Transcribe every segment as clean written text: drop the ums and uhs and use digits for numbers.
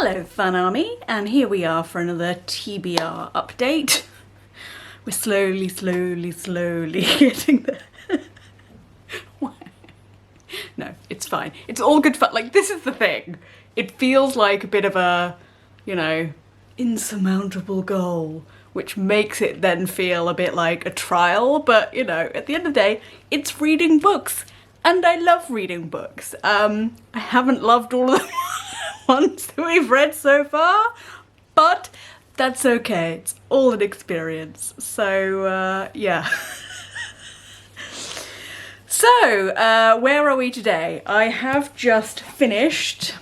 Hello Fun Army, and here we are for another TBR update. We're slowly getting there. No, it's fine. It's all good fun. Like, this is the thing. It feels like a bit of a, insurmountable goal, which makes it then feel a bit like a trial, but, at the end of the day, it's reading books. And I love reading books. I haven't loved all of the ones that we've read so far, but that's okay. It's all an experience. So, yeah. So, where are we today? I have just finished,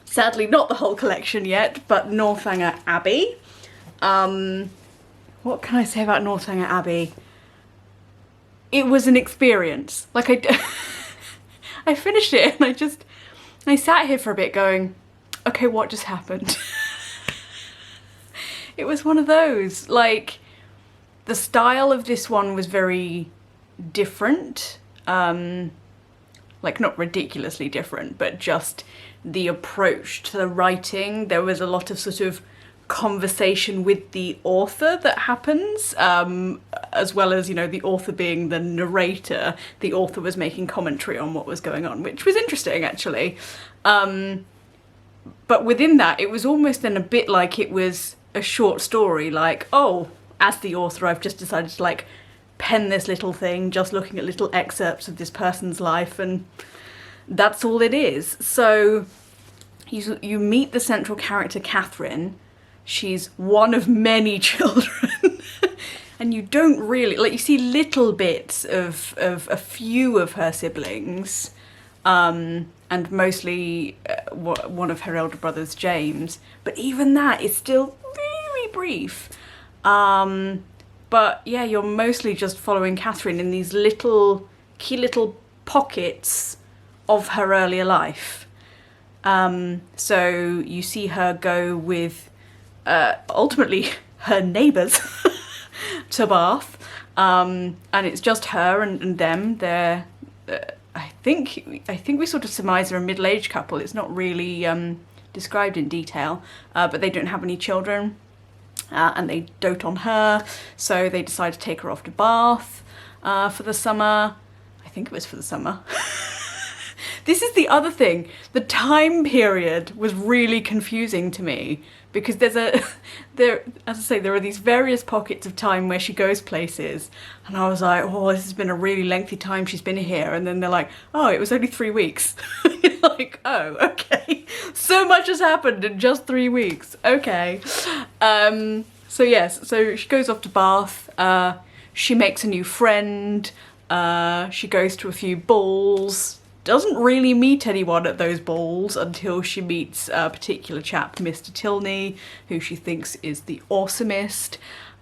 sadly not the whole collection yet, but Northanger Abbey. What can I say about Northanger Abbey? It was an experience. Like, I finished it and I sat here for a bit going, okay, what just happened? It was one of those, like, the style of this one was very different. Like, not ridiculously different, but just the approach to the writing. There was a lot of sort of conversation with the author that happens, as well as, the author being the narrator. The author was making commentary on what was going on, which was interesting, actually. But within that, it was almost then a bit like it was a short story, like, oh, as the author, I've just decided to, like, pen this little thing, just looking at little excerpts of this person's life, and that's all it is. So you meet the central character, Catherine. She's one of many children. And you don't really, like, you see little bits of a few of her siblings, and mostly one of her elder brothers, James. But even that is still very brief. But yeah, you're mostly just following Catherine in these key little pockets of her earlier life. So you see her go with ultimately her neighbours to Bath, and it's just her and them. They're I think we sort of surmise they're a middle-aged couple. It's not really described in detail, but they don't have any children, and they dote on her, so they decide to take her off to Bath for the summer. I think it was for the summer. This is the other thing. The time period was really confusing to me, because as I say, there are these various pockets of time where she goes places, and I was like, oh, this has been a really lengthy time she's been here, and then they're like, oh, it was only 3 weeks. You're like, oh, okay. So much has happened in just 3 weeks. Okay. So yes, so she goes off to Bath, she makes a new friend, she goes to a few balls, doesn't really meet anyone at those balls until she meets a particular chap, Mr. Tilney, who she thinks is the awesomest.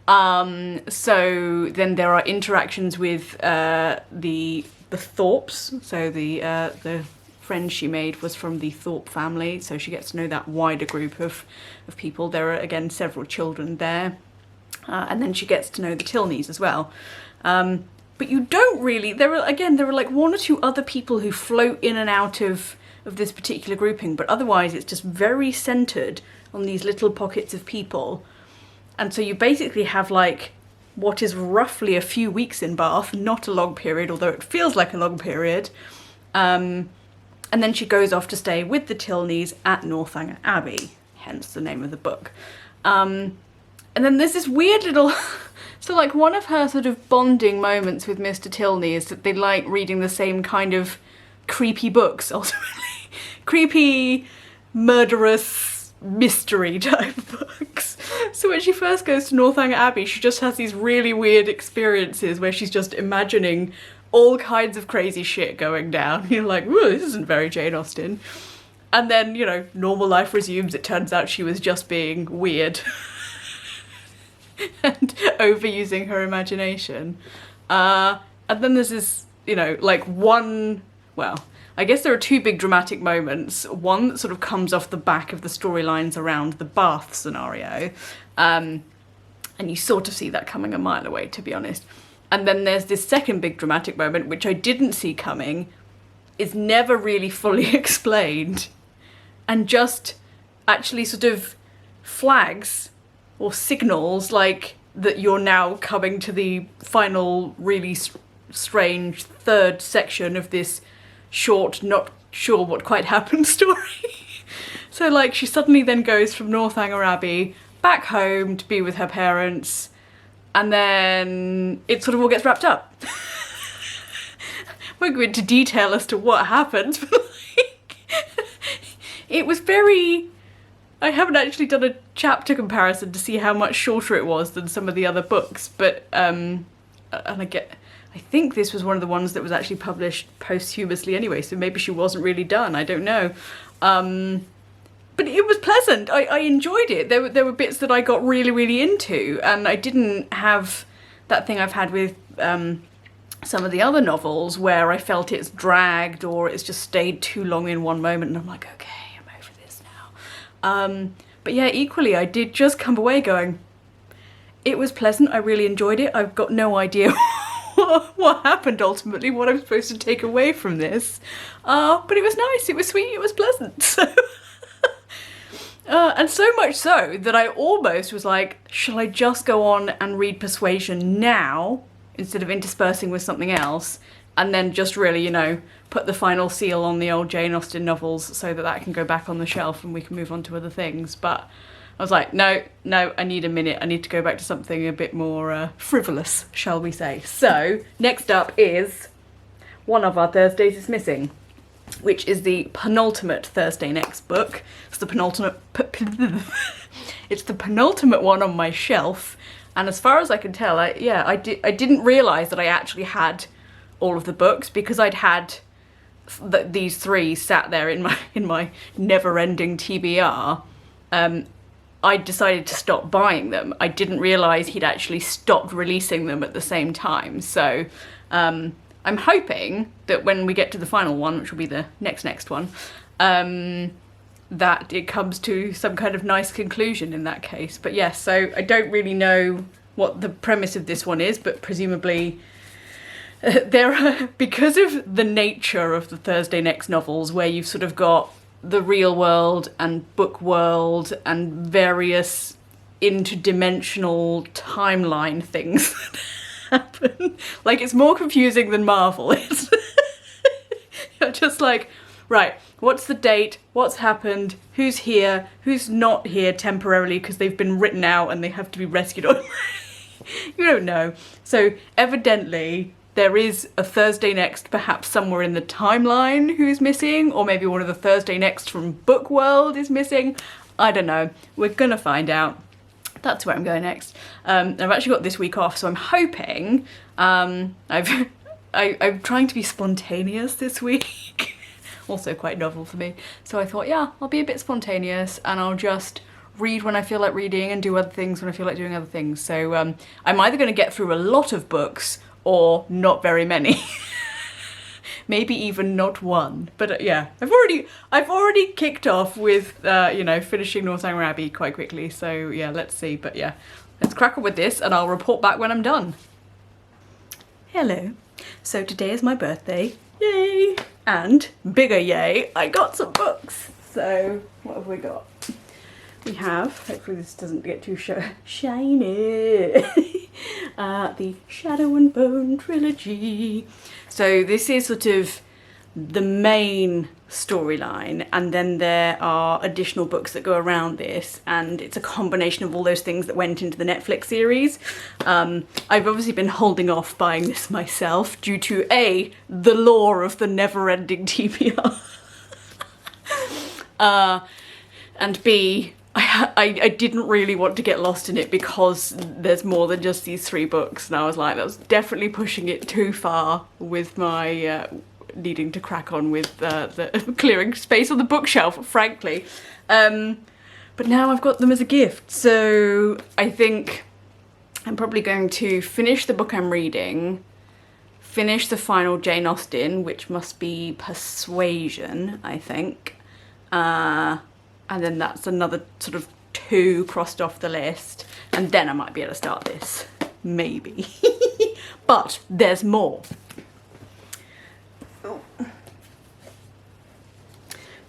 So then there are interactions with the Thorpes. So the friend she made was from the Thorpe family, so she gets to know that wider group of people. There are, again, several children there. And then she gets to know the Tilneys as well. But you don't really, there are like one or two other people who float in and out of this particular grouping, but otherwise it's just very centred on these little pockets of people. And so you basically have, like, what is roughly a few weeks in Bath, not a long period, although it feels like a long period. And then she goes off to stay with the Tilneys at Northanger Abbey, hence the name of the book. And then there's this weird little... So, like, one of her sort of bonding moments with Mr. Tilney is that they like reading the same kind of creepy books, ultimately. Creepy, murderous, mystery type books. So when she first goes to Northanger Abbey, she just has these really weird experiences where she's just imagining all kinds of crazy shit going down. You're like, whoa, this isn't very Jane Austen. And then, normal life resumes. It turns out she was just being weird. And overusing her imagination. And then there's this, like I guess there are two big dramatic moments. One that sort of comes off the back of the storylines around the Bath scenario. And you sort of see that coming a mile away, to be honest. And then there's this second big dramatic moment, which I didn't see coming, is never really fully explained, and just actually sort of flags or signals like that you're now coming to the final really strange third section of this short, not sure what quite happened story. So like she suddenly then goes from Northanger Abbey back home to be with her parents, and then it sort of all gets wrapped up. Won't go into detail as to what happened, but like, it was very... I haven't actually done a chapter comparison to see how much shorter it was than some of the other books, but and I think this was one of the ones that was actually published posthumously anyway, so maybe she wasn't really done, I don't know. But it was pleasant. I enjoyed it. There were bits that I got really, really into, and I didn't have that thing I've had with some of the other novels where I felt it's dragged or it's just stayed too long in one moment, and I'm like, okay, I'm over this now. But yeah, equally, I did just come away going, it was pleasant. I really enjoyed it. I've got no idea what happened ultimately, what I'm supposed to take away from this. But it was nice. It was sweet. It was pleasant. So. And so much so that I almost was like, shall I just go on and read Persuasion now instead of interspersing with something else, and then just really, you know, put the final seal on the old Jane Austen novels so that that can go back on the shelf and we can move on to other things. But I was like, no, I need a minute. I need to go back to something a bit more frivolous, shall we say. So next up is One of Our Thursdays is Missing, which is the penultimate Thursday Next book. It's the penultimate it's the penultimate one on my shelf, and as far as I can tell, I didn't realise that I actually had all of the books, because I'd had these three sat there in my never-ending TBR. I decided to stop buying them. I didn't realise he'd actually stopped releasing them at the same time, so I'm hoping that when we get to the final one, which will be the next one, that it comes to some kind of nice conclusion in that case. But yes, so I don't really know what the premise of this one is, but presumably there are, because of the nature of the Thursday Next novels, where you've sort of got the real world and book world and various interdimensional timeline things happen. Like, it's more confusing than Marvel is. You're just like, right, what's the date, what's happened, who's here, who's not here temporarily because they've been written out and they have to be rescued. You don't know. So evidently there is a Thursday Next perhaps somewhere in the timeline who's missing, or maybe one of the Thursday Next from Book World is missing. I don't know. We're gonna find out. That's where I'm going next. I've actually got this week off, so I'm hoping, I'm trying to be spontaneous this week. Also quite novel for me. So I thought, yeah, I'll be a bit spontaneous and I'll just read when I feel like reading and do other things when I feel like doing other things. So I'm either going to get through a lot of books or not very many. Maybe even not one. But yeah, I've already kicked off with finishing Northanger Abbey quite quickly. So yeah, let's see. But yeah, let's crack on with this and I'll report back when I'm done. Hello. So today is my birthday. Yay! And bigger yay, I got some books. So what have we got? We have, hopefully this doesn't get too shiny, the Shadow and Bone trilogy. So this is sort of the main storyline, and then there are additional books that go around this, and it's a combination of all those things that went into the Netflix series. I've obviously been holding off buying this myself due to A, the lore of the never-ending TBR, and B, I didn't really want to get lost in it because there's more than just these three books, and I was like, that was definitely pushing it too far with my needing to crack on with the clearing space on the bookshelf, frankly. But now I've got them as a gift, so I think I'm probably going to finish the book I'm reading, finish the final Jane Austen, which must be Persuasion, I think, and then that's another sort of 2 crossed off the list, and then I might be able to start this, maybe. But there's more.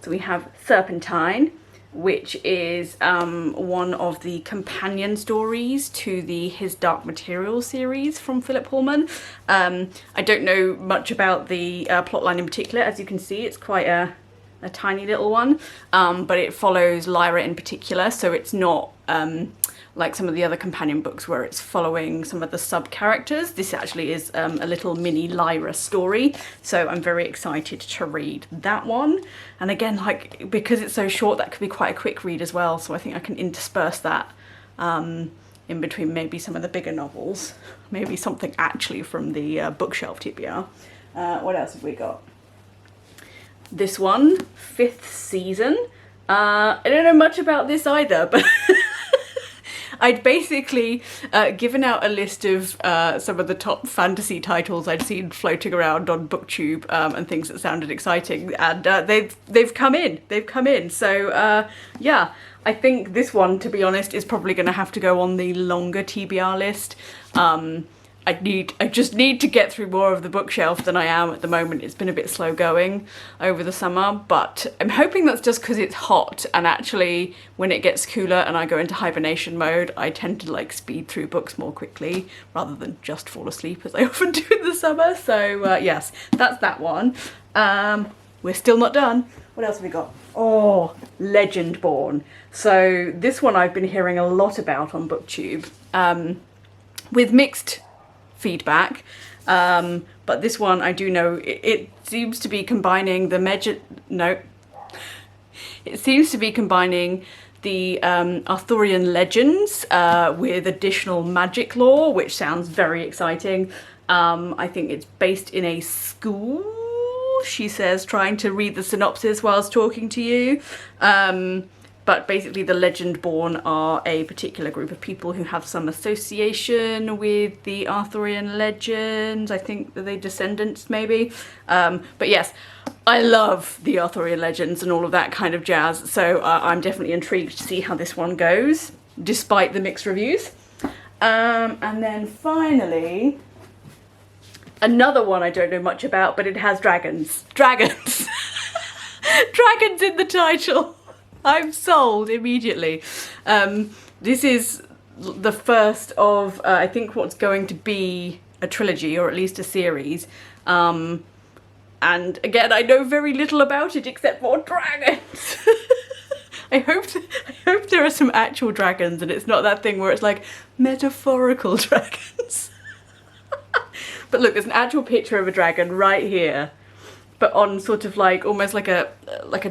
So we have Serpentine, which is one of the companion stories to the His Dark Materials series from Philip Pullman. I don't know much about the plotline in particular. As you can see, it's quite a tiny little one, but it follows Lyra in particular, so it's not like some of the other companion books where it's following some of the sub-characters. This actually is a little mini Lyra story, so I'm very excited to read that one. And again, like, because it's so short, that could be quite a quick read as well, so I think I can intersperse that in between maybe some of the bigger novels, maybe something actually from the bookshelf TBR. What else have we got? This one, 5th season. I don't know much about this either, but I'd basically given out a list of some of the top fantasy titles I'd seen floating around on BookTube and things that sounded exciting, and they've come in. So yeah, I think this one, to be honest, is probably going to have to go on the longer TBR list. I just need to get through more of the bookshelf than I am at the moment. It's been a bit slow going over the summer, but I'm hoping that's just because it's hot, and actually when it gets cooler and I go into hibernation mode, I tend to like speed through books more quickly rather than just fall asleep as I often do in the summer. So yes, that's that one. We're still not done. What else have we got? Oh, Legendborn. So this one I've been hearing a lot about on BookTube, with mixed feedback, but this one I do know it seems to be combining the Arthurian legends with additional magic lore, which sounds very exciting. I think it's based in a school, she says, trying to read the synopsis whilst talking to you. But basically the Legendborn are a particular group of people who have some association with the Arthurian legends. I think they're descendants maybe. But yes, I love the Arthurian legends and all of that kind of jazz. So I'm definitely intrigued to see how this one goes, despite the mixed reviews. And then finally, another one I don't know much about, but it has dragons. Dragons! Dragons in the title! I'm sold immediately. This is the first of, I think, what's going to be a trilogy, or at least a series. And again, I know very little about it except for dragons. I hope there are some actual dragons and it's not that thing where it's like metaphorical dragons. But look, there's an actual picture of a dragon right here, but on sort of like almost like a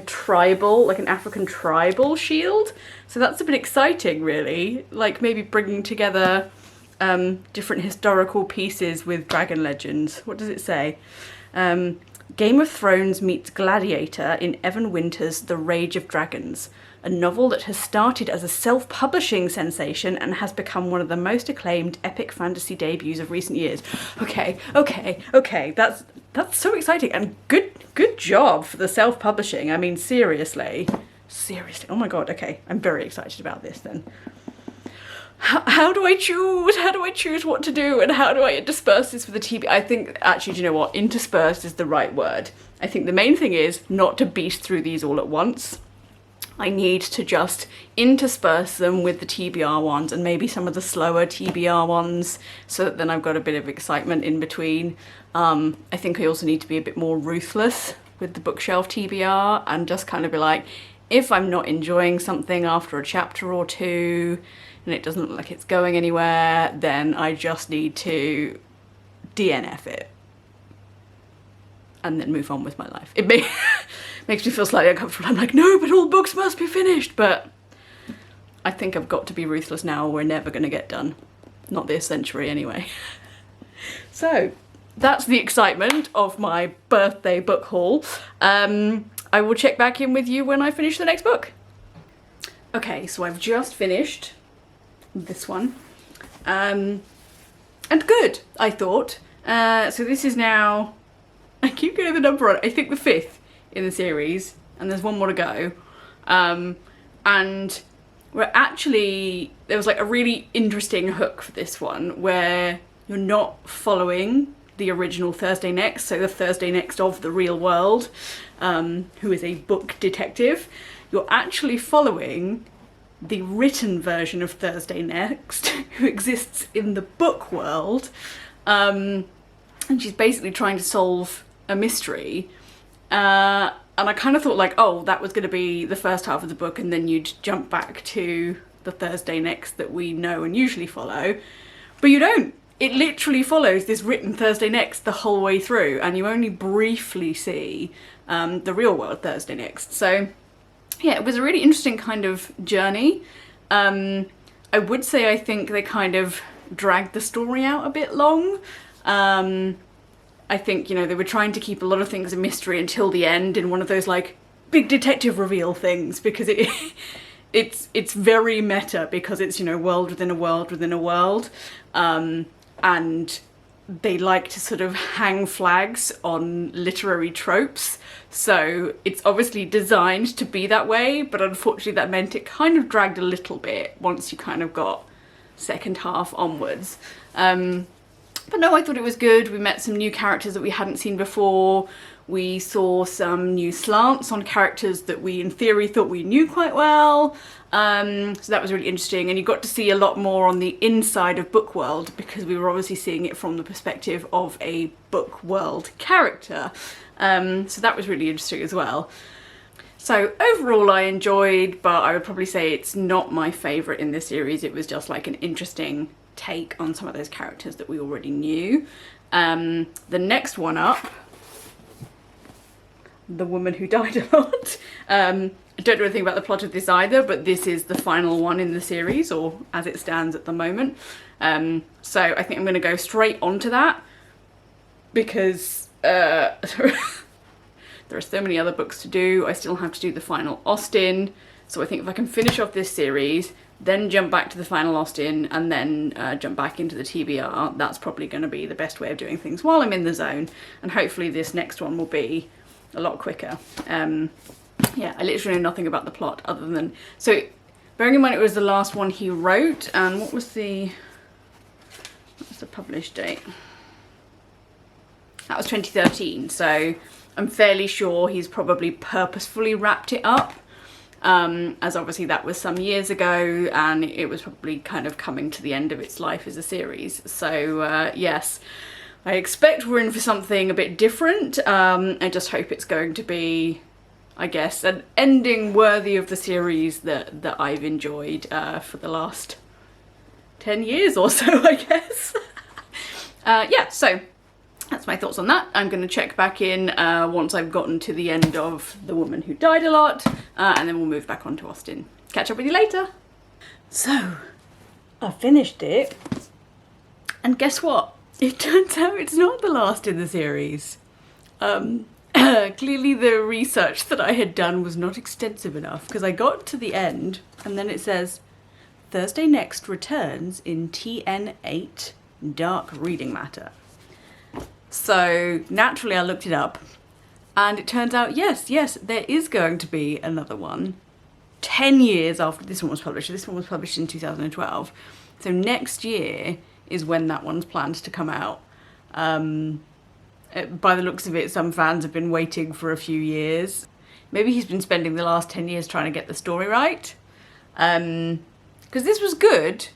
tribal, like an African tribal shield. So that's a bit exciting, really. Like maybe bringing together different historical pieces with dragon legends. What does it say? Game of Thrones meets Gladiator in Evan Winter's The Rage of Dragons, a novel that has started as a self-publishing sensation and has become one of the most acclaimed epic fantasy debuts of recent years. Okay. That's so exciting, and good job for the self-publishing. I mean, seriously. Oh my god, okay. I'm very excited about this then. How do I choose? How do I choose what to do, and how do I intersperse this with the TBR? I think, actually, do you know what? Interspersed is the right word. I think the main thing is not to beast through these all at once. I need to just intersperse them with the TBR ones and maybe some of the slower TBR ones, so that then I've got a bit of excitement in between. I think I also need to be a bit more ruthless with the bookshelf TBR and just kind of be like, if I'm not enjoying something after a chapter or two and it doesn't look like it's going anywhere, then I just need to DNF it and then move on with my life. It makes me feel slightly uncomfortable. I'm like, no, but all books must be finished. But I think I've got to be ruthless now, or we're never going to get done. Not this century anyway. So that's the excitement of my birthday book haul. I will check back in with you when I finish the next book. Okay, so I've just finished this one. And good, I thought. So this is now, I keep getting the number on it, I think the 5th in the series, and there's one more to go. And we're actually, there was like a really interesting hook for this one where you're not following the original Thursday Next, so the Thursday Next of the real world, who is a book detective. you're actually following the written version of Thursday Next, who exists in the book world, and she's basically trying to solve a mystery. And I kind of thought like, oh, that was going to be the first half of the book, and then you'd jump back to the Thursday Next that we know and usually follow, but you don't. It literally follows this written Thursday Next the whole way through, and you only briefly see the real world Thursday Next. So yeah, it was a really interesting kind of journey. I would say I think they kind of dragged the story out a bit long. I think, you know, they were trying to keep a lot of things a mystery until the end in one of those like big detective reveal things, because it's very meta, because it's, you know, world within a world within a world. And they like to sort of hang flags on literary tropes. So it's obviously designed to be that way, but unfortunately that meant it kind of dragged a little bit once you kind of got second half onwards. But no, I thought it was good. We met some new characters that we hadn't seen before. We saw some new slants on characters that we, in theory, thought we knew quite well. So that was really interesting. And you got to see a lot more on the inside of book world, because we were obviously seeing it from the perspective of a book world character. So that was really interesting as well. So overall I enjoyed, but I would probably say it's not my favourite in this series. It was just like an interesting take on some of those characters that we already knew. The next one up, The Woman Who Died a Lot. I don't know anything about the plot of this either, but this is the final one in the series, or as it stands at the moment. So I think I'm going to go straight onto that, because there are so many other books to do. I still have to do the final Austen, so I think if I can finish off this series, then jump back to the final Austen, and then jump back into the TBR, that's probably going to be the best way of doing things while I'm in the zone, and hopefully this next one will be a lot quicker. Yeah, I literally know nothing about the plot other than... So, bearing in mind it was the last one he wrote, and what was the published date? That was 2013, so I'm fairly sure he's probably purposefully wrapped it up, as obviously that was some years ago, and it was probably kind of coming to the end of its life as a series. So, yes. I expect we're in for something a bit different. I just hope it's going to be, I guess, an ending worthy of the series that I've enjoyed for the last 10 years or so, I guess. Yeah, so that's my thoughts on that. I'm going to check back in once I've gotten to the end of The Woman Who Died a Lot, and then we'll move back on to Austen. Catch up with you later. So, I finished it, and guess what? It turns out it's not the last in the series. Clearly the research that I had done was not extensive enough, because I got to the end and then it says Thursday Next returns in TN8 Dark Reading Matter. So naturally I looked it up, and it turns out yes, there is going to be another one 10 years after this one was published. This one was published in 2012. So next year is when that one's planned to come out. By the looks of it, some fans have been waiting for a few years. Maybe he's been spending the last 10 years trying to get the story right. Because this was good,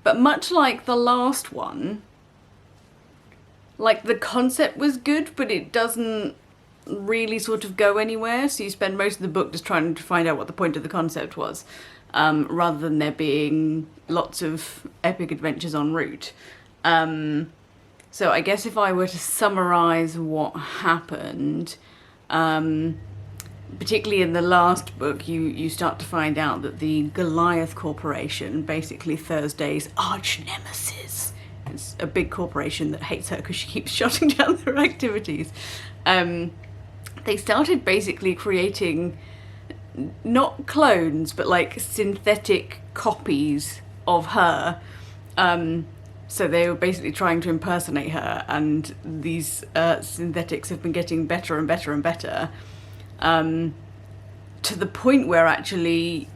but much like the last one, like the concept was good, but it doesn't really sort of go anywhere. So you spend most of the book just trying to find out what the point of the concept was, rather than there being lots of epic adventures en route. So I guess if I were to summarise what happened, particularly in the last book, you start to find out that the Goliath Corporation, basically Thursday's arch nemesis, it's a big corporation that hates her because she keeps shutting down their activities. They started basically creating not clones, but like synthetic copies of her. So they were basically trying to impersonate her, and these synthetics have been getting better and better and better, to the point where actually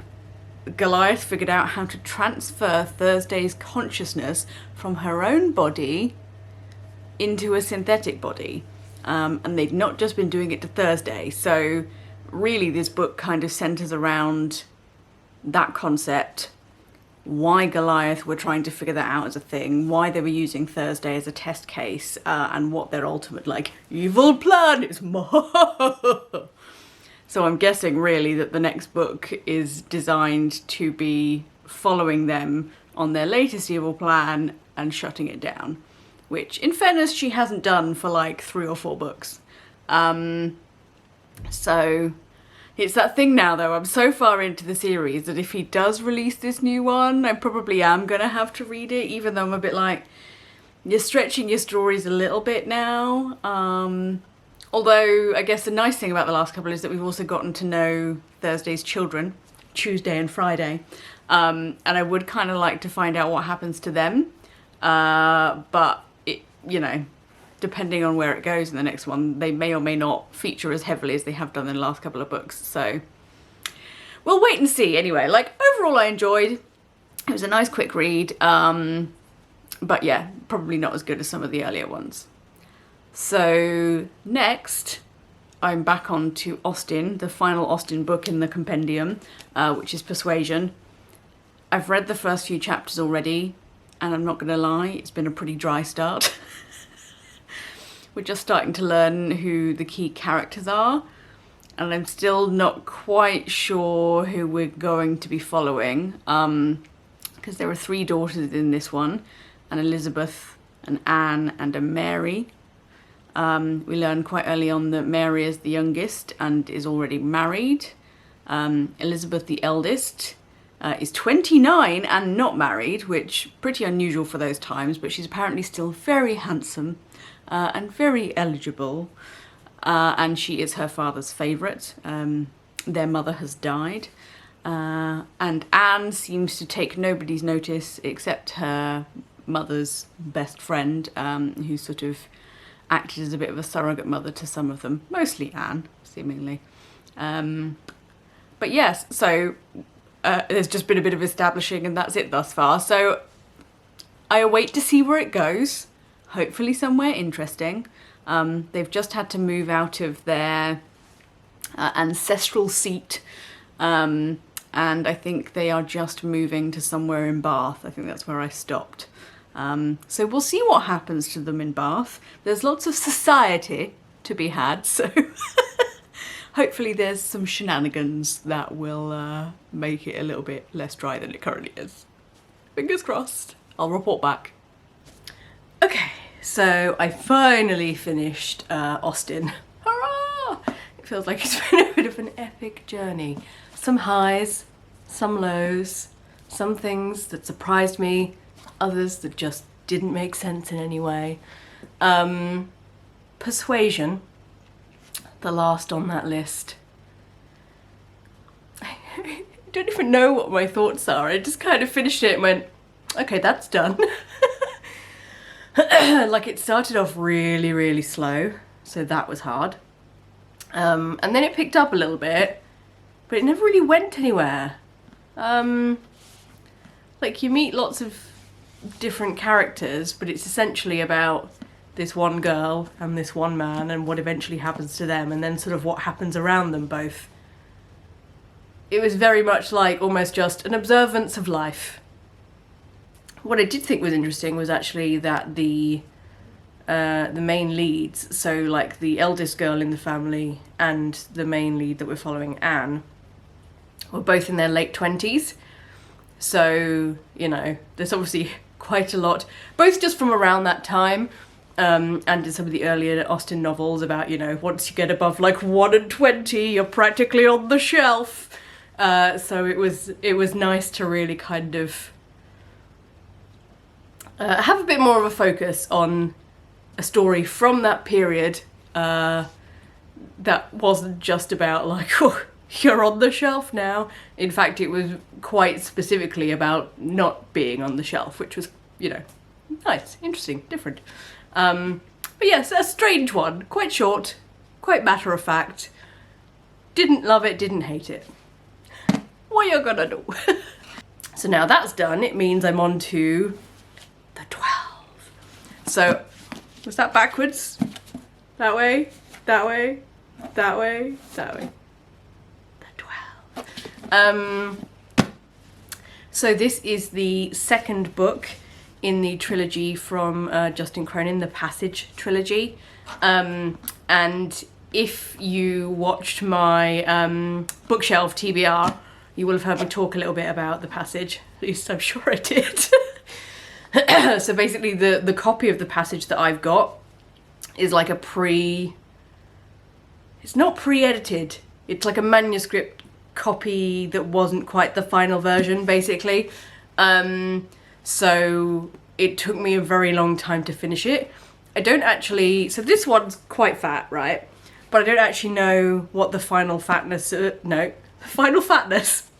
Goliath figured out how to transfer Thursday's consciousness from her own body into a synthetic body. And they've not just been doing it to Thursday. So really this book kind of centres around that concept, why Goliath were trying to figure that out as a thing, why they were using Thursday as a test case, and what their ultimate, like, evil plan is. So I'm guessing really that the next book is designed to be following them on their latest evil plan and shutting it down, which in fairness she hasn't done for like 3 or 4 books. So it's that thing now though, I'm so far into the series that if he does release this new one, I probably am gonna have to read it, even though I'm a bit like, you're stretching your stories a little bit now. Although I guess the nice thing about the last couple is that we've also gotten to know Thursday's children, Tuesday and Friday. And I would kind of like to find out what happens to them. But, you know, depending on where it goes in the next one, they may or may not feature as heavily as they have done in the last couple of books. So we'll wait and see. Anyway, like, overall I enjoyed. It was a nice quick read. But yeah, probably not as good as some of the earlier ones. So next, I'm back on to Austen, the final Austen book in the compendium, which is Persuasion. I've read the first few chapters already, and I'm not going to lie, it's been a pretty dry start. We're just starting to learn who the key characters are, and I'm still not quite sure who we're going to be following, because there are 3 daughters in this one, an Elizabeth, an Anne, and a Mary. We learn quite early on that Mary is the youngest and is already married. Elizabeth, the eldest, is 29 and not married, which pretty unusual for those times, but she's apparently still very handsome and very eligible. And she is her father's favourite. Their mother has died. And Anne seems to take nobody's notice except her mother's best friend, who sort of acted as a bit of a surrogate mother to some of them, mostly Anne, seemingly. But yes, so there's just been a bit of establishing and that's it thus far. So I await to see where it goes, hopefully somewhere interesting. They've just had to move out of their ancestral seat, and I think they are just moving to somewhere in Bath. I think that's where I stopped. So we'll see what happens to them in Bath. There's lots of society to be had, so hopefully there's some shenanigans that will make it a little bit less dry than it currently is. Fingers crossed. I'll report back. Okay, so I finally finished Austen. Hurrah! It feels like it's been a bit of an epic journey. Some highs, some lows, some things that surprised me, others that just didn't make sense in any way. Persuasion, the last on that list. I don't even know what my thoughts are. I just kind of finished it and went, okay, that's done. Like, it started off really, really slow, so that was hard. And then it picked up a little bit, but it never really went anywhere. Like, you meet lots of different characters, but it's essentially about this one girl and this one man and what eventually happens to them, and then sort of what happens around them both. It was very much like almost just an observance of life. What I did think was interesting was actually that the main leads, so like the eldest girl in the family and the main lead that we're following, Anne, were both in their late 20s. So, you know, there's obviously quite a lot, both just from around that time, and in some of the earlier Austen novels about, you know, once you get above like 1 and 20, you're practically on the shelf. So it was nice to really kind of have a bit more of a focus on a story from that period that wasn't just about like, oh, you're on the shelf now. In fact, it was quite specifically about not being on the shelf, which was, you know, nice, interesting, different. But yes, a strange one, quite short, quite matter of fact. Didn't love it, didn't hate it. What you gonna do? So now that's done, it means I'm on to the 12. So, was that backwards? That way, that way, that way, that way. So this is the second book in the trilogy from Justin Cronin, the Passage trilogy. And if you watched my bookshelf TBR, you will have heard me talk a little bit about the Passage. At least I'm sure I did. So basically the copy of the Passage that I've got is like it's not pre-edited. It's like a manuscript copy that wasn't quite the final version, basically. So it took me a very long time to finish it. I don't actually, so this one's quite fat, right? But I don't actually know what the final fatness, the final fatness.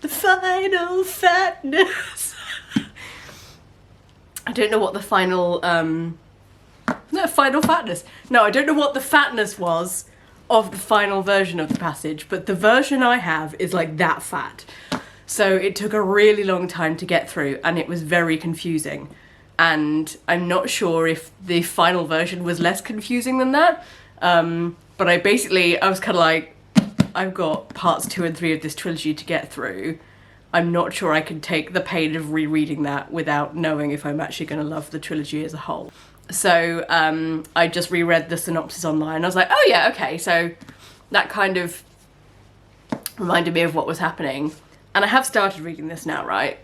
I don't know what the final, final fatness. No, I don't know what the fatness was of the final version of the Passage, but the version I have is like that fat. So it took a really long time to get through, and it was very confusing. And I'm not sure if the final version was less confusing than that. But I was kind of like, I've got parts 2 and 3 of this trilogy to get through. I'm not sure I can take the pain of rereading that without knowing if I'm actually going to love the trilogy as a whole. So I just reread the synopsis online. I was like, oh yeah, okay. So that kind of reminded me of what was happening. And I have started reading this now, right?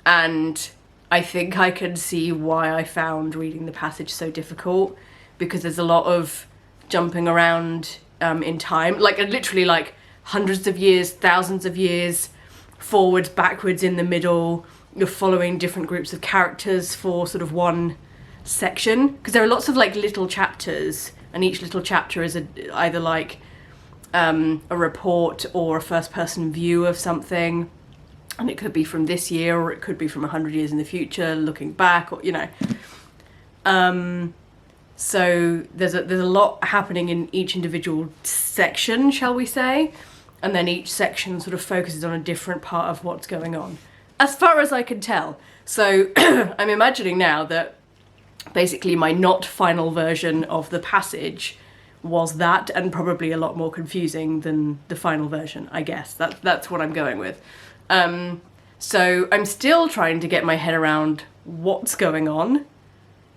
And I think I can see why I found reading the Passage so difficult, because there's a lot of jumping around in time, like literally like hundreds of years, thousands of years, forwards, backwards, in the middle. You're following different groups of characters for sort of one section, because there are lots of like little chapters, and each little chapter is either like a report or a first person view of something, and it could be from this year or it could be from 100 years in the future looking back, or so there's a lot happening in each individual section, shall we say, and then each section sort of focuses on a different part of what's going on, as far as I can tell. So I'm imagining now that basically my not final version of the Passage was that, and probably a lot more confusing than the final version, I guess. That's what I'm going with. So I'm still trying to get my head around what's going on,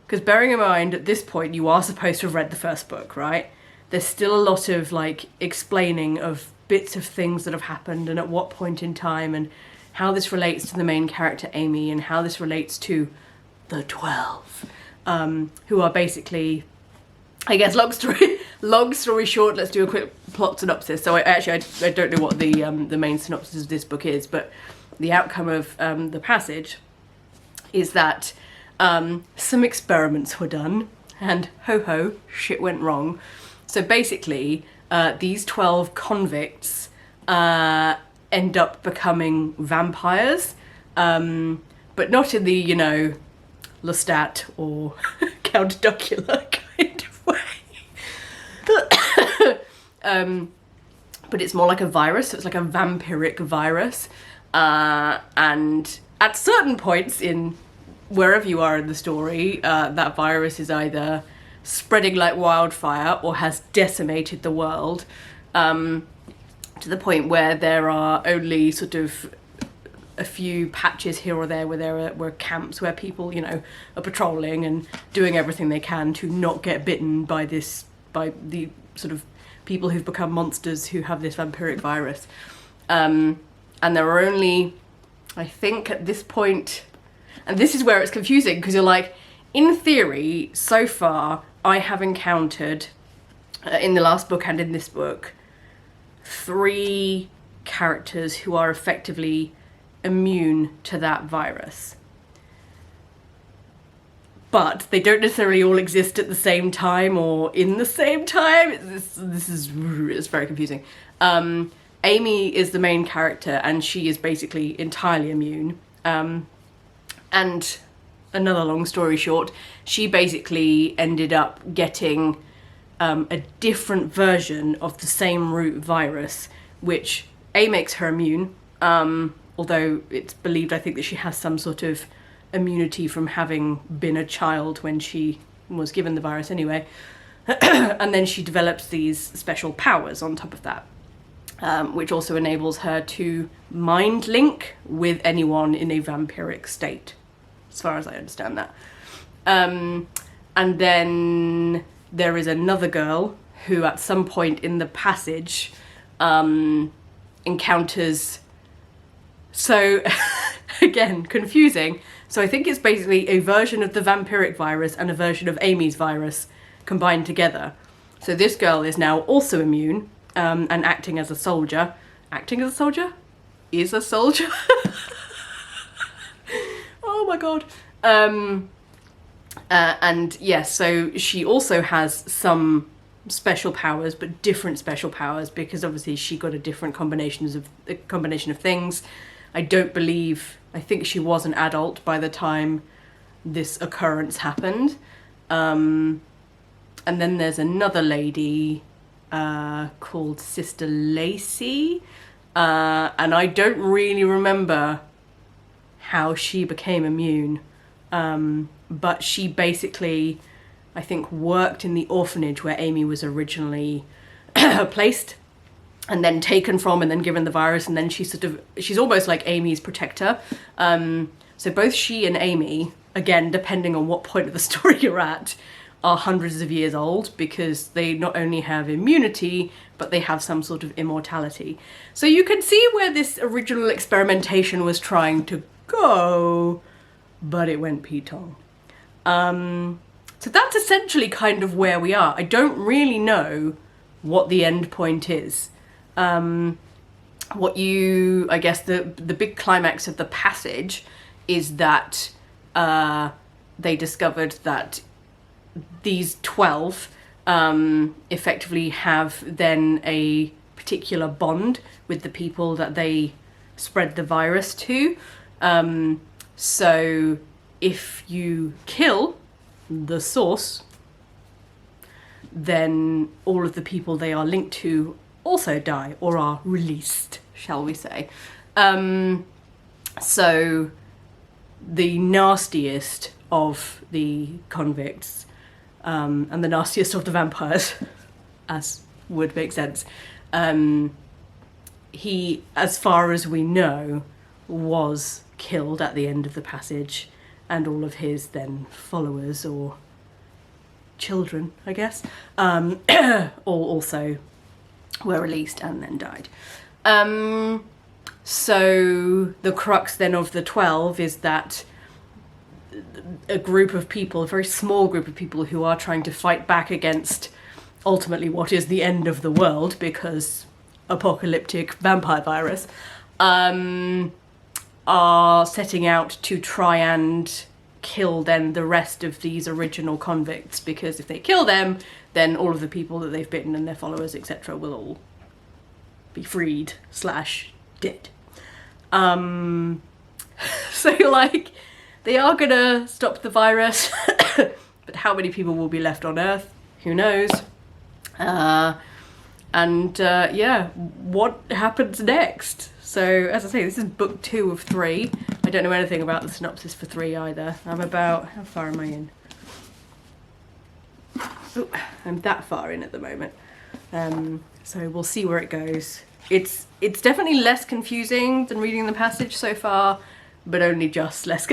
because bearing in mind at this point you are supposed to have read the first book, right? There's still a lot of like explaining of bits of things that have happened and at what point in time, and how this relates to the main character Amy, and how this relates to the 12, who are basically, I guess, long story short, let's do a quick plot synopsis. So I don't know what the main synopsis of this book is, but the outcome of the Passage is that some experiments were done, and ho, shit went wrong. So basically, these 12 convicts end up becoming vampires, but not in the, Lestat or Count Duckula kind of way. But it's more like a virus, so it's like a vampiric virus. And at certain points in wherever you are in the story, that virus is either spreading like wildfire or has decimated the world, to the point where there are only sort of a few patches here or there where there were camps where people, are patrolling and doing everything they can to not get bitten by the sort of people who've become monsters who have this vampiric virus. And there are only, I think at this point, and this is where it's confusing, because you're like, in theory, so far, I have encountered, in the last book and in this book, 3 characters who are effectively immune to that virus. But they don't necessarily all exist at the same time or in the same time. It's very confusing. Amy is the main character, and she is basically entirely immune. And another long story short, she basically ended up getting a different version of the same root virus, which makes her immune, although it's believed, I think, that she has some sort of immunity from having been a child when she was given the virus anyway. And then she develops these special powers on top of that. which also enables her to mind link with anyone in a vampiric state, as far as I understand that. And then there is another girl who at some point in the passage encounters... So, again, confusing. So I think it's basically a version of the vampiric virus and a version of Amy's virus combined together. So this girl is now also immune and acting as a soldier. Acting as a soldier? Is a soldier? Oh my god. And yes, so she also has some special powers, but different special powers, because obviously she got a combination of things. I think she was an adult by the time this occurrence happened. And then there's another lady called Sister Lacey, and I don't really remember how she became immune, but she basically, I think, worked in the orphanage where Amy was originally placed, and then taken from and then given the virus, and then she's almost like Amy's protector. So both she and Amy, again, depending on what point of the story you're at, are hundreds of years old, because they not only have immunity, but they have some sort of immortality. So you can see where this original experimentation was trying to go, but it went P-tong. So that's essentially kind of where we are. I don't really know what the end point is. I guess the big climax of the passage is that they discovered that these 12 effectively have then a particular bond with the people that they spread the virus to. So if you kill the source, then all of the people they are linked to also die, or are released, shall we say. So the nastiest of the convicts, and the nastiest of the vampires, as would make sense, he, as far as we know, was killed at the end of the passage, and all of his then followers or children, I guess, all also were released and then died. So the crux then of the 12 is that a group of people, a very small group of people who are trying to fight back against ultimately what is the end of the world, because apocalyptic vampire virus, are setting out to try and kill then the rest of these original convicts, because if they kill them, then all of the people that they've bitten and their followers, etc., will all be freed / dead. So like, they are gonna stop the virus, but how many people will be left on Earth? Who knows? Yeah, what happens next? So, as I say, this is book 2 of 3. I don't know anything about the synopsis for 3 either. I'm about... how far am I in? Oh, I'm that far in at the moment. So we'll see where it goes. It's definitely less confusing than reading the passage so far, but only just less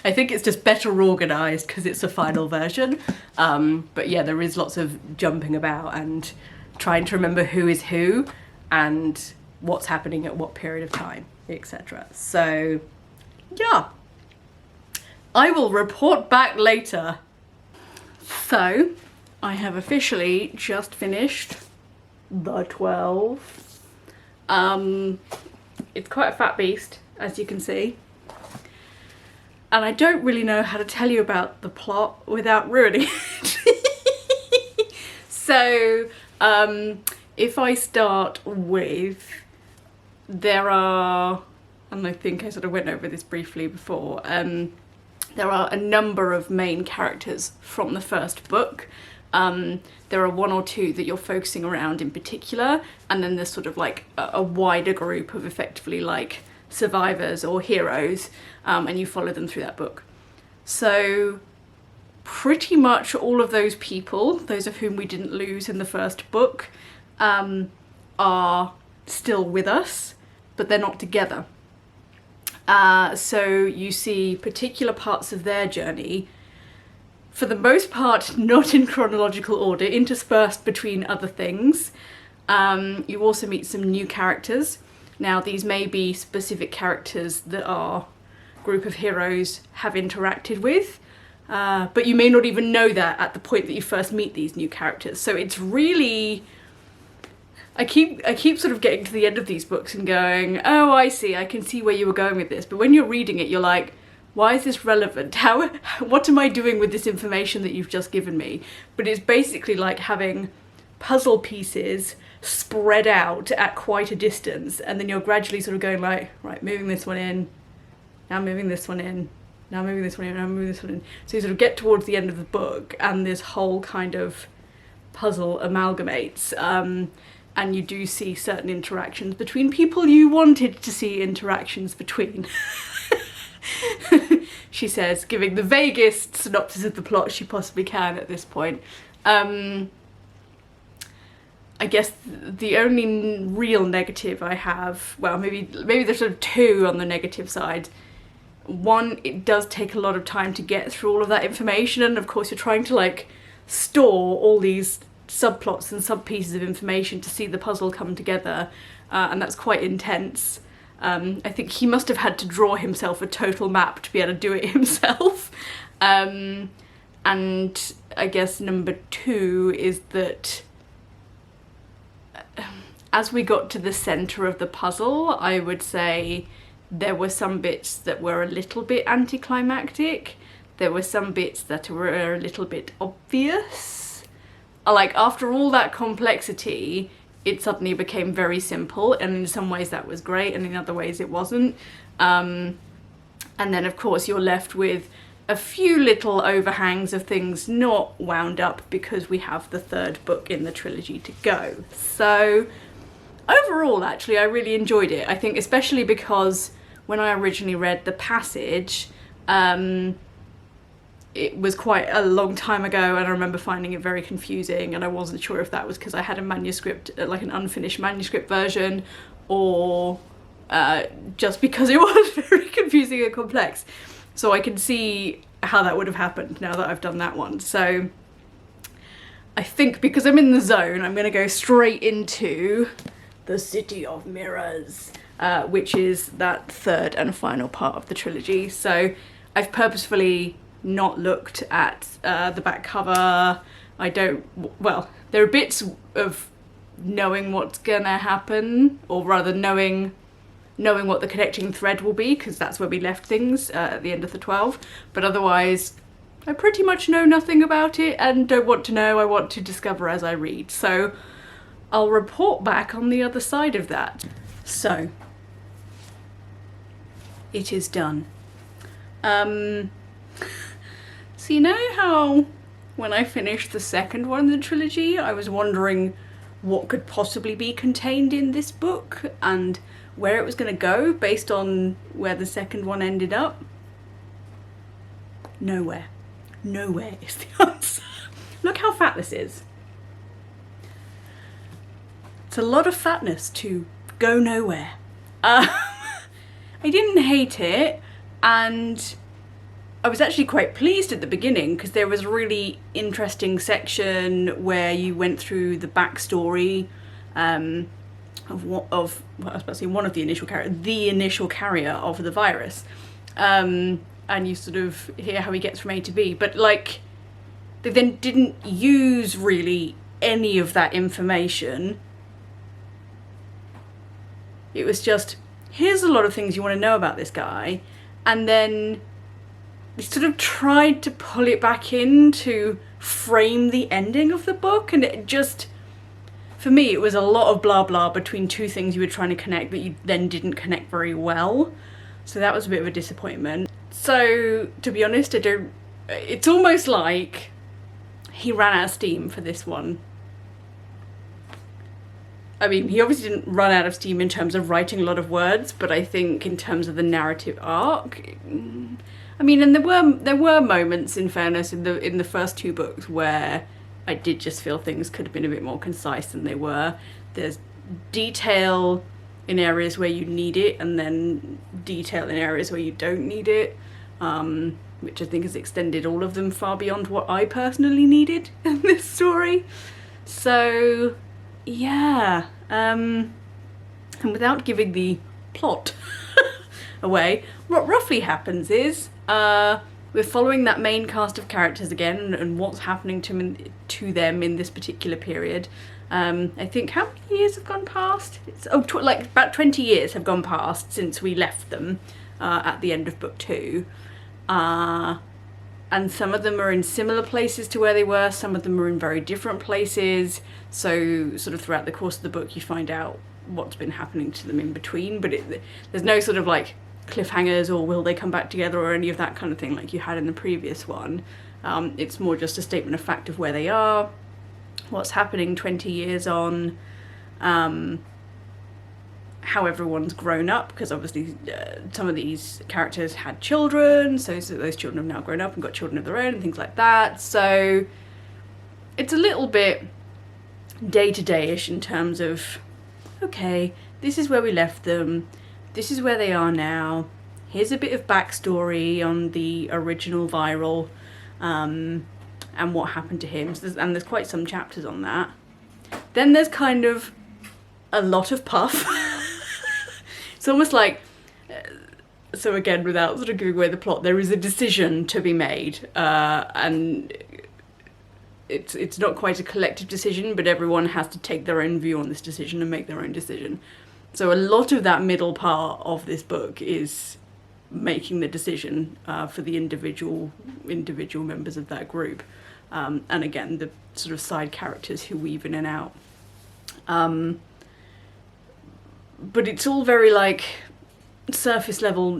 I think it's just better organised because it's a final version. But yeah, there is lots of jumping about and trying to remember who is who and what's happening at what period of time, etc. So yeah, I will report back later. So I have officially just finished the 12. It's quite a fat beast, as you can see, and I don't really know how to tell you about the plot without ruining it. So if I start with, there are, and I think I sort of went over this briefly before, there are a number of main characters from the first book. There are 1 or 2 that you're focusing around in particular, and then there's sort of like a wider group of effectively like survivors or heroes, and you follow them through that book. So pretty much all of those people, those of whom we didn't lose in the first book, are still with us, but they're not together. So you see particular parts of their journey, for the most part not in chronological order, interspersed between other things. You also meet some new characters. Now these may be specific characters that our group of heroes have interacted with, but you may not even know that at the point that you first meet these new characters. So it's really... I keep sort of getting to the end of these books and going, oh, I see, I can see where you were going with this. But when you're reading it, you're like, why is this relevant? What am I doing with this information that you've just given me? But it's basically like having puzzle pieces spread out at quite a distance, and then you're gradually sort of going like, right, moving this one in, now moving this one in, now moving this one in, now moving this one in. So you sort of get towards the end of the book and this whole kind of puzzle amalgamates. And you do see certain interactions between people you wanted to see interactions between. She says, giving the vaguest synopsis of the plot she possibly can at this point. I guess the only real negative I have, well, maybe there's sort of two on the negative side. One, it does take a lot of time to get through all of that information, and of course you're trying to like store all these subplots and sub-pieces of information to see the puzzle come together, and that's quite intense. I think he must have had to draw himself a total map to be able to do it himself. And I guess number two is that as we got to the centre of the puzzle, I would say there were some bits that were a little bit anticlimactic. There were some bits that were a little bit obvious. Like, after all that complexity, it suddenly became very simple, and in some ways that was great, and in other ways it wasn't. And then, of course, you're left with a few little overhangs of things not wound up because we have the third book in the trilogy to go. So, overall, actually, I really enjoyed it. I think especially because when I originally read The Passage, it was quite a long time ago, and I remember finding it very confusing, and I wasn't sure if that was because I had a manuscript, like an unfinished manuscript version, or just because it was very confusing and complex. So I can see how that would have happened now that I've done that one. So I think because I'm in the zone, I'm going to go straight into The City of Mirrors, which is that third and final part of the trilogy. So I've purposefully not looked at the back cover. Well, there are bits of knowing what's gonna happen, or rather knowing what the connecting thread will be, because that's where we left things at the end of the 12, but otherwise I pretty much know nothing about it and don't want to know. I want to discover as I read, so I'll report back on the other side of that. So it is done. So you know how when I finished the second one in the trilogy, I was wondering what could possibly be contained in this book and where it was going to go based on where the second one ended up? Nowhere. Nowhere is the answer. Look how fat this is. It's a lot of fatness to go nowhere. I didn't hate it, and I was actually quite pleased at the beginning because there was a really interesting section where you went through the backstory of well, I was about to say one of the initial carrier of the virus, and you sort of hear how he gets from A to B, but like they then didn't use really any of that information. It was just, here's a lot of things you want to know about this guy, and then they sort of tried to pull it back in to frame the ending of the book, and it just, for me, it was a lot of blah blah between two things you were trying to connect that you then didn't connect very well. So that was a bit of a disappointment. So, to be honest, it's almost like he ran out of steam for this one. I mean, he obviously didn't run out of steam in terms of writing a lot of words, but I think in terms of the narrative arc, I mean, and there were moments, in fairness, in the first two books where I did just feel things could have been a bit more concise than they were. There's detail in areas where you need it, and then detail in areas where you don't need it, which I think has extended all of them far beyond what I personally needed in this story. So yeah, and without giving the plot away, what roughly happens is we're following that main cast of characters again, and what's happening to them in this particular period. I think how many years have gone past? Like about 20 years have gone past since we left them at the end of book 2. And some of them are in similar places to where they were, some of them are in very different places. So sort of throughout the course of the book you find out what's been happening to them in between, but there's no sort of like cliffhangers or will they come back together or any of that kind of thing like you had in the previous one. It's more just a statement of fact of where they are, what's happening 20 years on, how everyone's grown up, because obviously some of these characters had children, so those children have now grown up and got children of their own and things like that. So it's a little bit day-to-day-ish in terms of, okay, this is where we left them, this is where they are now, here's a bit of backstory on the original Viral, and what happened to him. So there's quite some chapters on that. Then there's kind of a lot of puff. It's almost like, so again, without sort of giving away the plot, there is a decision to be made, and it's not quite a collective decision, but everyone has to take their own view on this decision and make their own decision. So a lot of that middle part of this book is making the decision for the individual members of that group, and again the sort of side characters who weave in and out. But it's all very like surface level.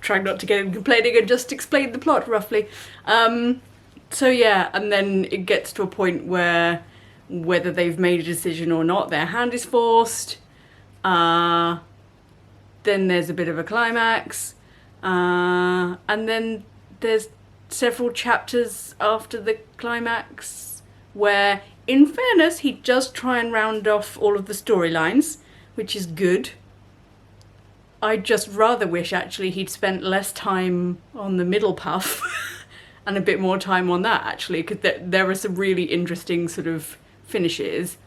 Trying not to get in complaining and just explain the plot roughly. So yeah, and then it gets to a point where whether they've made a decision or not, their hand is forced. Then there's a bit of a climax. And then there's several chapters after the climax where, in fairness, he does try and round off all of the storylines, which is good. I just rather wish actually he'd spent less time on the middle puff and a bit more time on that actually, because there are some really interesting sort of finishes,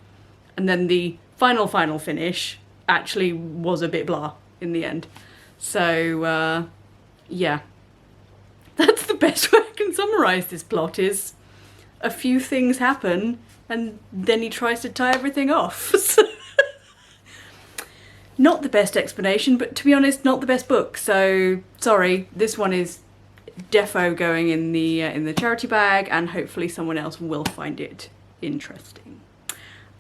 and then the final finish actually was a bit blah in the end. So yeah, that's the best way I can summarise this plot, is a few things happen and then he tries to tie everything off. Not the best explanation, but to be honest, not the best book. So sorry, this one is defo going in the charity bag, and hopefully someone else will find it interesting.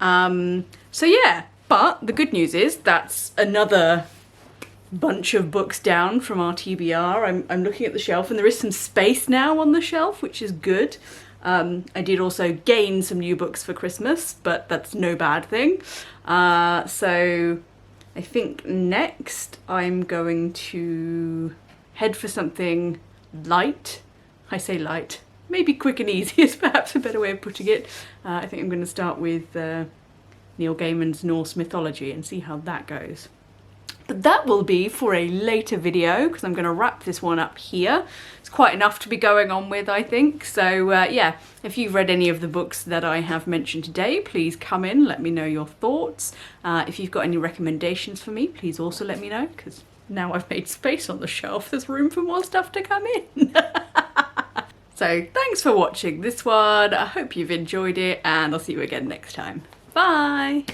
So yeah, but the good news is that's another bunch of books down from our TBR. I'm looking at the shelf and there is some space now on the shelf, which is good. I did also gain some new books for Christmas, but that's no bad thing. So I think next I'm going to head for something light. I say light, maybe quick and easy is perhaps a better way of putting it. I think I'm going to start with Neil Gaiman's Norse Mythology and see how that goes. But that will be for a later video, because I'm going to wrap this one up here. It's quite enough to be going on with, I think. So yeah, if you've read any of the books that I have mentioned today, please come in, let me know your thoughts. If you've got any recommendations for me, please also let me know, because now I've made space on the shelf, there's room for more stuff to come in. So thanks for watching this one. I hope you've enjoyed it, and I'll see you again next time. Bye!